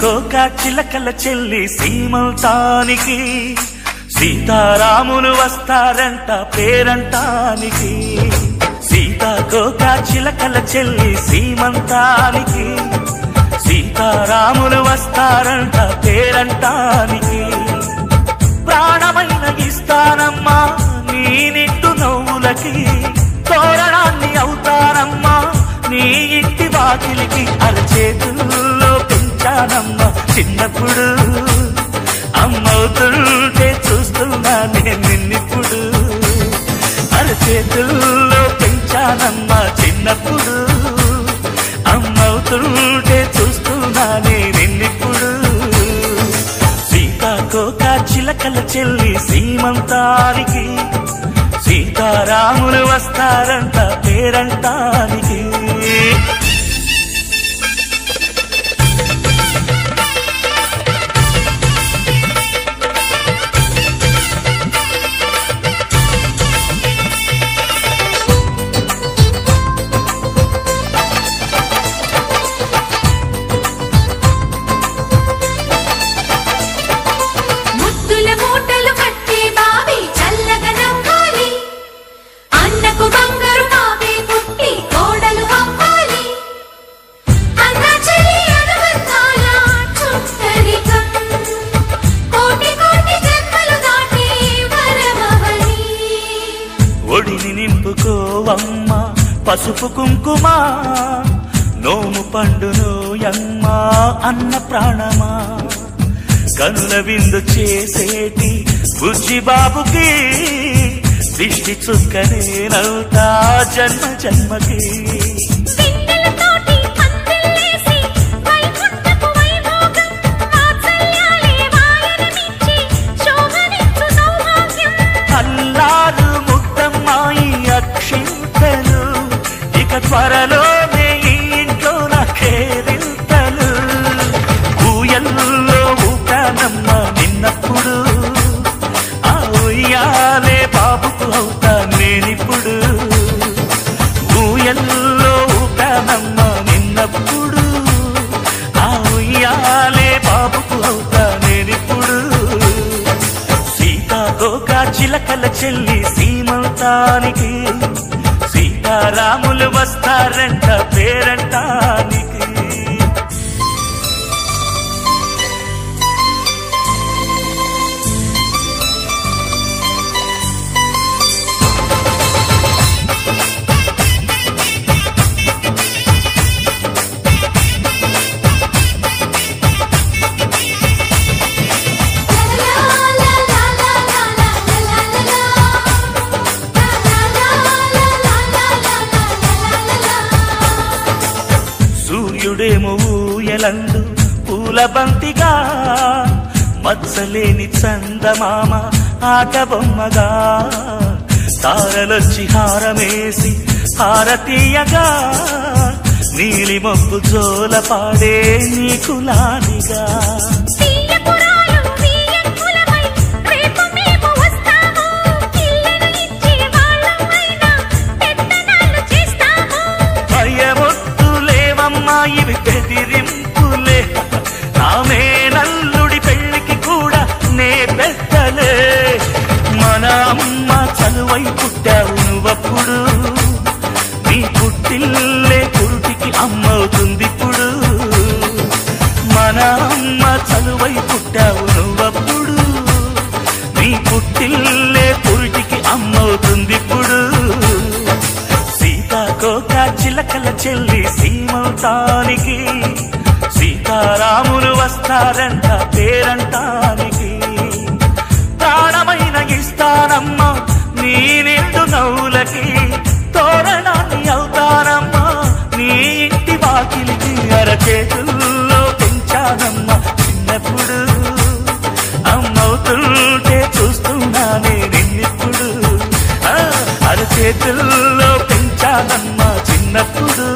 సీతాకోక చిలకల చెల్లి సీమంతానికి సీతారాములు వస్తారంట పేరంటానికి. సీతాకోక చిలకల చెల్లి సీమంతానికి సీతారాములు వస్తారంట పేరంటానికి. ప్రాణమైన ఇస్తానమ్మా నీ నిట్టు నవ్వులకి, తోరణాన్ని అవుతానమ్మా నీ ఇంటి వాకిలికి. అరచేతుల్లో పెంచానమ్మా చిన్నప్పుడు, అమ్మవుతుంటే చూస్తున్నా నేను నిన్నిప్పుడు. అరచేతుల్లో పెంచానమ్మా చిన్నప్పుడు, అమ్మవుతుంటే చూస్తున్నా నేను నిన్నిప్పుడు. సీతాకోక చిలకల చెల్లి సీమంతానికి సీతారాములు వస్తారంట పేరంటానికి. ఒడిని నింపుకోవమ్మా పసుపు కుంకుమ, నోము పండును యమ్మా అన్న ప్రాణమా. కనుల విందు చేసేటి బుజ్జి బాబుకి దిష్టి చుక్కనేనవుతా జన్మ జన్మకి. అక్షింతలు ఇక త్వరలోనే ఇంట్లో నాకేరింతలు. ఊయల్లో ఊకానమ్మ నిన్నప్పుడు, ఆ ఉయ్యాలే బాబుకు అవుతా నేనిప్పుడు. ఊయల్లో ఊకానమ్మ నిన్నప్పుడు, ఆ ఉయ్యాలే బాబుకు అవుతా నేనిప్పుడు. సీతాకోక చిలకల చెల్లి సీమంతానికి సీతారాములు వస్తారంట పేరంటానికి. సూర్యుడేమో ఊయలందు పూల బంతిగా, మత్సలేని చందమామ ఆట బొమ్మగా. తారలొచ్చి హారమేసి హారతీయగా, నీలి మబ్బు జోల పాడే నీకులానిగా. ఇవి బెదిరింపులే, నామే నల్లుడి పెళ్లికి కూడా నే పెద్దలే. మన అమ్మ చనువై పుట్టావు నువ్వప్పుడు, నీ పుట్టిల్లే పురుటికి అమ్మవుతుందిప్పుడు. మన అమ్మ చనువై పుట్టావు నువ్వప్పుడు, నీ పుట్టిల్లే పురుటికి అమ్మవుతుందిప్పుడు. సీతాకోక చిలకల చెల్లి సీమంతానికి సీతారాములు వస్తారంట పేరంటానికి. ప్రాణమైన ఇస్తానమ్మా నీ నిండు నవ్వులకి, తోరణాన్ని అవుతానమ్మా నీ ఇంటి వాకిలికి. అరచేతుల్లో పెంచానమ్మా చిన్నప్పుడు, అమ్మవుతుంటే చూస్తున్నా నేనిప్పుడు. అరచేతుల్లో పెంచానమ్మా చిన్నప్పుడు,